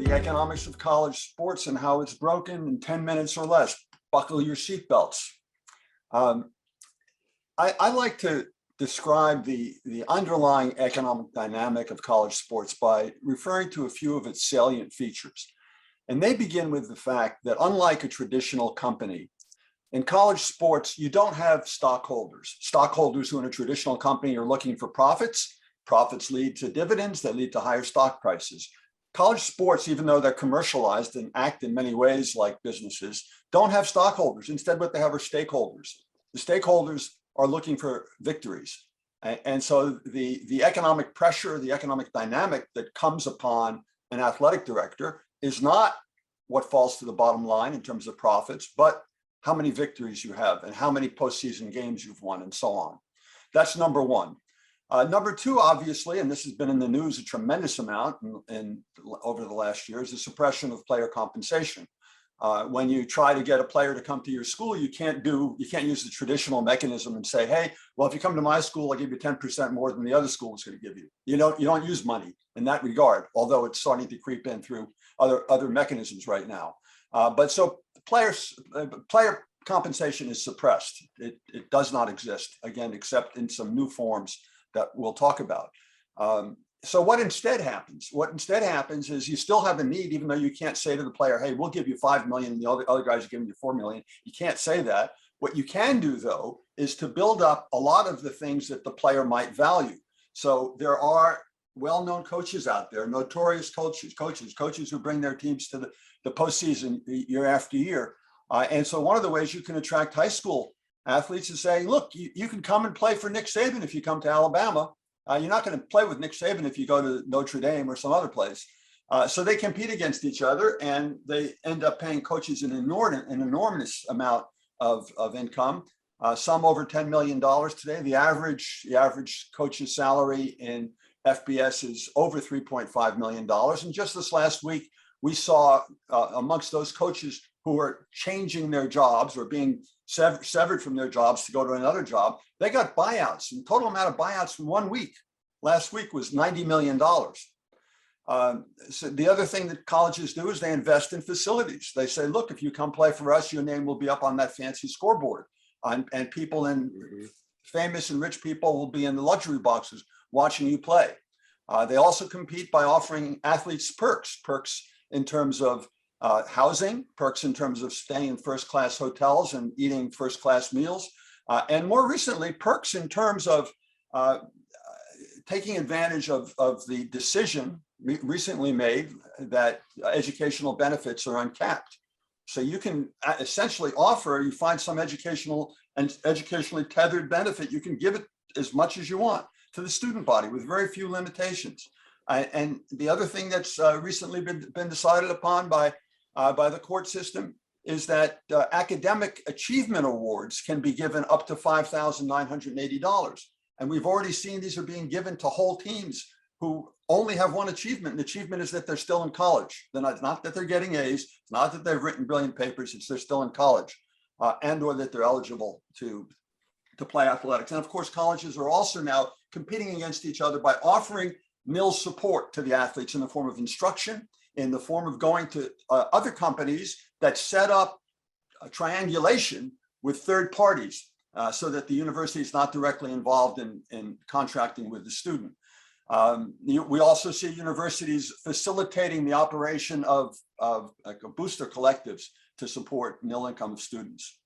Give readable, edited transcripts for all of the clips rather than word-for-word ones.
the economics of college sports and how it's broken in 10 minutes or less. Buckle your seatbelts. I like to describe the underlying economic dynamic of college sports by referring to a few of its salient features. And they begin with the fact that unlike a traditional company, in college sports, you don't have stockholders. Stockholders who in a traditional company are looking for profits. Profits lead to dividends that lead to higher stock prices. College sports, even though they're commercialized and act in many ways like businesses, don't have stockholders. Instead, what they have are stakeholders. The stakeholders are looking for victories. And so the economic pressure, the economic dynamic that comes upon an athletic director is not what falls to the bottom line in terms of profits, but how many victories you have and how many postseason games you've won and so on. That's number one. Number two, obviously, and this has been in the news a tremendous amount over the last year, is the suppression of player compensation. When you try to get a player to come to your school, you can't use the traditional mechanism and say, hey, well, if you come to my school, I'll give you 10% more than the other school is going to give you. You don't use money in that regard, although it's starting to creep in through other mechanisms right now. But so player compensation is suppressed. It does not exist, again, except in some new forms that we'll talk about. So what instead happens? What instead happens is you still have a need, even though you can't say to the player, hey, we'll give you 5 million and the other guys are giving you 4 million. You can't say that. What you can do, though, is to build up a lot of the things that the player might value. So there are well-known coaches out there, notorious coaches who bring their teams to the postseason year after year. And so one of the ways you can attract high school athletes is saying, look, you can come and play for Nick Saban if you come to Alabama. You're not going to play with Nick Saban if you go to Notre Dame or some other place. So they compete against each other, and they end up paying coaches an enormous amount of income. Some over $10 million today. The average coach's salary in FBS is over $3.5 million. And just this last week, we saw amongst those coaches who are changing their jobs or being severed from their jobs to go to another job, they got buyouts. And the total amount of buyouts from 1 week, last week, was $90 million. So the other thing that colleges do is they invest in facilities. They say, look, if you come play for us, your name will be up on that fancy scoreboard. And people famous and rich people will be in the luxury boxes watching you play. They also compete by offering athletes perks in terms of housing, perks in terms of staying in first-class hotels and eating first-class meals, and more recently, perks in terms of taking advantage of the decision recently made that educational benefits are uncapped. So you can essentially offer, you find some educational and educationally tethered benefit, you can give it as much as you want to the student body with very few limitations. And the other thing that's recently been decided upon by the court system is that academic achievement awards can be given up to $5,980. And we've already seen these are being given to whole teams who only have one achievement. And the achievement is that they're still in college. They're not that they're getting A's, it's not that they've written brilliant papers, it's they're still in college and or that they're eligible to play athletics. And of course, colleges are also now competing against each other by offering nil support to the athletes in the form of instruction, in the form of going to other companies that set up a triangulation with third parties so that the university is not directly involved in contracting with the student. We also see universities facilitating the operation of like booster collectives to support nil income students.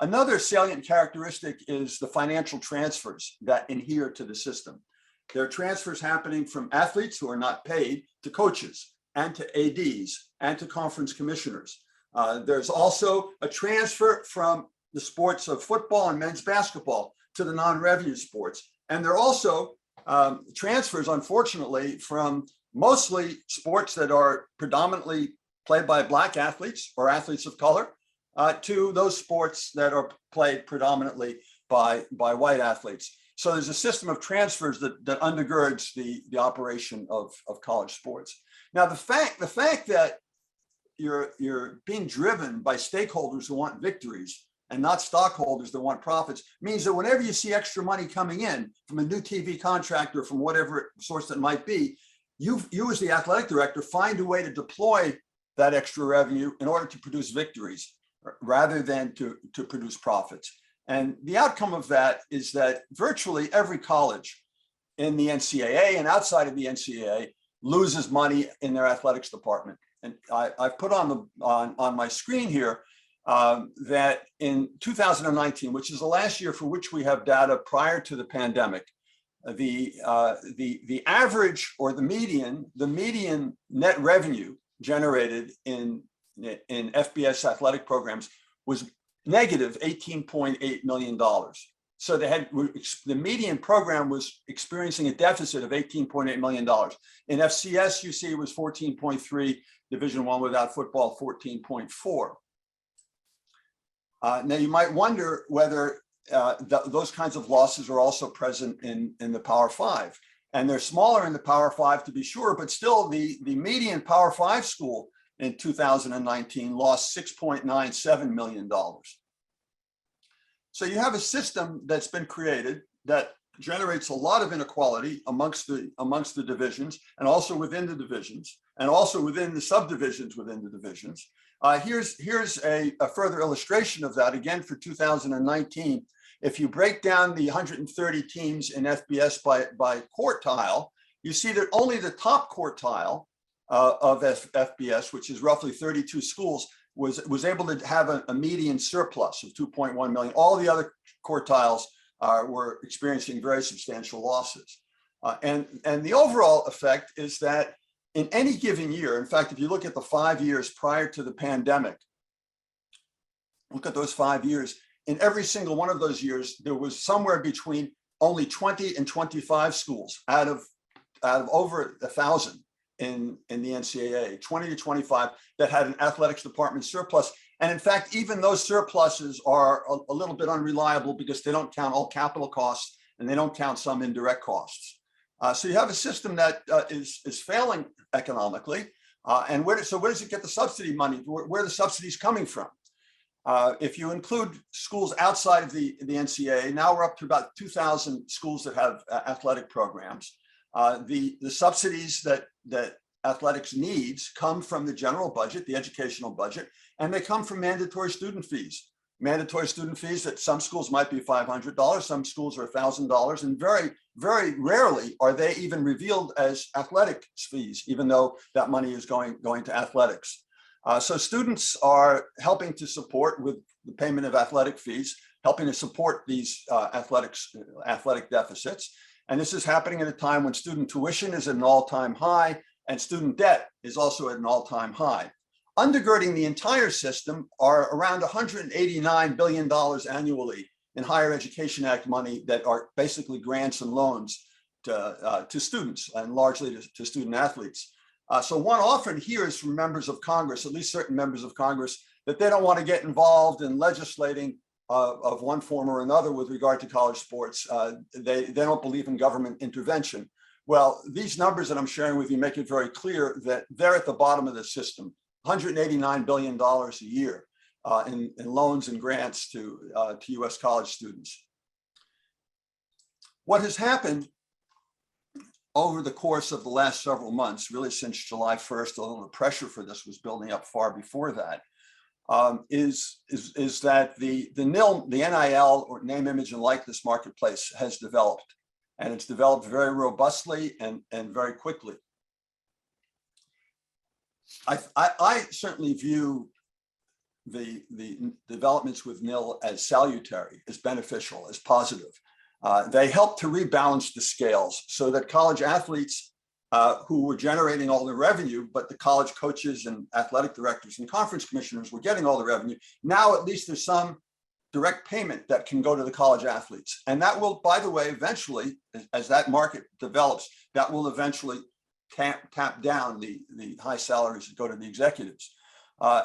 Another salient characteristic is the financial transfers that adhere to the system. There are transfers happening from athletes who are not paid to coaches and to ADs and to conference commissioners. There's also a transfer from the sports of football and men's basketball to the non-revenue sports. And there are also transfers, unfortunately, from mostly sports that are predominantly played by Black athletes or athletes of color to those sports that are played predominantly by white athletes. So there's a system of transfers that undergirds the operation of college sports. Now, the fact that you're being driven by stakeholders who want victories and not stockholders that want profits means that whenever you see extra money coming in from a new TV contract or from whatever source that might be, you as the athletic director find a way to deploy that extra revenue in order to produce victories rather than to produce profits. And the outcome of that is that virtually every college in the NCAA and outside of the NCAA loses money in their athletics department. And I've put on my screen here that in 2019, which is the last year for which we have data prior to the pandemic, the average or the median net revenue generated in FBS athletic programs was negative $18.8 million. So the median program was experiencing a deficit of $18.8 million. In FCS, you see it was 14.3, Division I without football, 14.4. Now you might wonder whether those kinds of losses are also present in the Power Five. And they're smaller in the Power Five, to be sure, but still the median Power Five school in 2019 lost $6.97 million. So you have a system that's been created that generates a lot of inequality amongst the divisions, and also within the divisions, and also within the subdivisions within the divisions. Here's a further illustration of that, again for 2019. If you break down the 130 teams in FBS by quartile, you see that only the top quartile of FBS, which is roughly 32 schools, was able to have a median surplus of 2.1 million. All the other quartiles were experiencing very substantial losses. And the overall effect is that in any given year, in fact, if you look at the 5 years prior to the pandemic, look at those 5 years, in every single one of those years, there was somewhere between only 20 and 25 schools out of over 1,000 in the NCAA, 20 to 25 that had an athletics department surplus. And in fact, even those surpluses are a little bit unreliable because they don't count all capital costs and they don't count some indirect costs. So you have a system that is failing economically. And where does it get the subsidy money? Where are the subsidies coming from? If you include schools outside of the NCAA, now we're up to about 2,000 schools that have athletic programs. The subsidies that athletics needs come from the general budget, the educational budget, and they come from mandatory student fees. Mandatory student fees that some schools might be $500, some schools are $1,000, and very, very rarely are they even revealed as athletic fees, even though that money is going to athletics. So students are helping to support with the payment of athletic fees, helping to support these athletic deficits. And this is happening at a time when student tuition is at an all-time high and student debt is also at an all-time high. Undergirding the entire system are around $189 billion annually in Higher Education Act money that are basically grants and loans to students and largely to student athletes. So one often hears from members of Congress, at least certain members of Congress, that they don't want to get involved in legislating of one form or another with regard to college sports. They don't believe in government intervention. Well, these numbers that I'm sharing with you make it very clear that they're at the bottom of the system. $189 billion a year in loans and grants to US college students. What has happened over the course of the last several months, really since July 1st, although the pressure for this was building up far before that, is that the NIL, or name, image, and likeness marketplace has developed. And it's developed very robustly and very quickly. I certainly view the developments with NIL as salutary, as beneficial, as positive. They help to rebalance the scales so that college athletes who were generating all the revenue, but the college coaches and athletic directors and conference commissioners were getting all the revenue. Now, at least there's some direct payment that can go to the college athletes. And that will, by the way, eventually, as that market develops, that will eventually tap down the high salaries that go to the executives.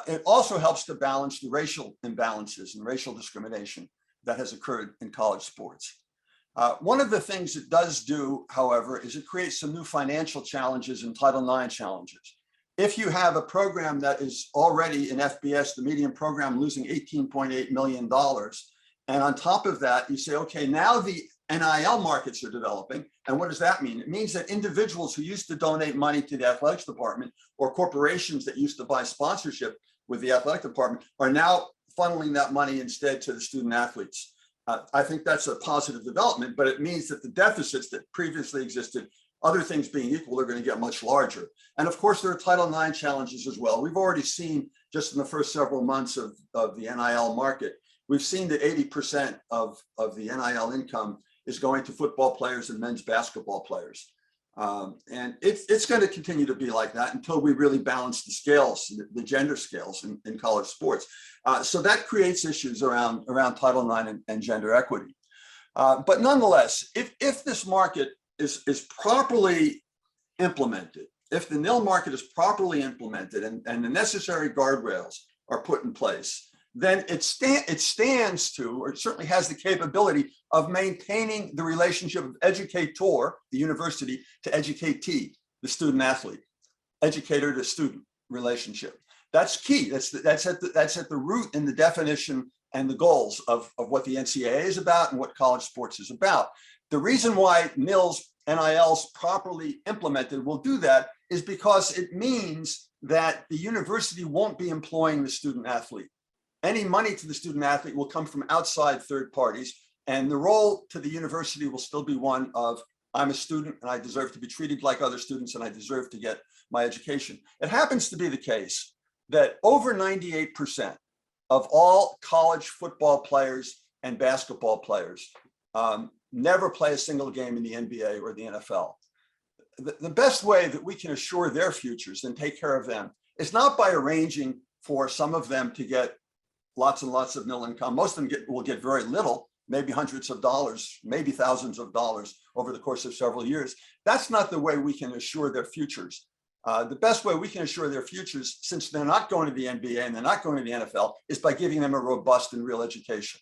It also helps to balance the racial imbalances and racial discrimination that has occurred in college sports. One of the things it does do, however, is it creates some new financial challenges and Title IX challenges. If you have a program that is already in FBS, the median program losing $18.8 million, and on top of that, you say, okay, now the NIL markets are developing. And what does that mean? It means that individuals who used to donate money to the athletics department, or corporations that used to buy sponsorship with the athletic department, are now funneling that money instead to the student athletes. I think that's a positive development, but it means that the deficits that previously existed, other things being equal, are going to get much larger. And of course, there are Title IX challenges as well. We've already seen, just in the first several months of the NIL market, we've seen that 80% of the NIL income is going to football players and men's basketball players. And it's going to continue to be like that until we really balance the scales, the gender scales in college sports. So that creates issues around Title IX and gender equity. But nonetheless, if this market is properly implemented, if the nil market is properly implemented and the necessary guardrails are put in place, then it stands to, or it certainly has the capability of maintaining the relationship of educator, the university, to educatee, the student athlete, educator to student relationship. That's key. That's at the root in the definition and the goals of what the NCAA is about and what college sports is about. The reason why NILs properly implemented will do that is because it means that the university won't be employing the student athlete. Any money to the student athlete will come from outside third parties, and the role to the university will still be one of, I'm a student and I deserve to be treated like other students and I deserve to get my education. It happens to be the case that over 98% of all college football players and basketball players never play a single game in the NBA or the NFL. The best way that we can assure their futures and take care of them is not by arranging for some of them to get lots and lots of nil income. Most of them will get very little, maybe hundreds of dollars, maybe thousands of dollars over the course of several years. That's not the way we can assure their futures. The best way we can assure their futures, since they're not going to the NBA and they're not going to the NFL, is by giving them a robust and real education.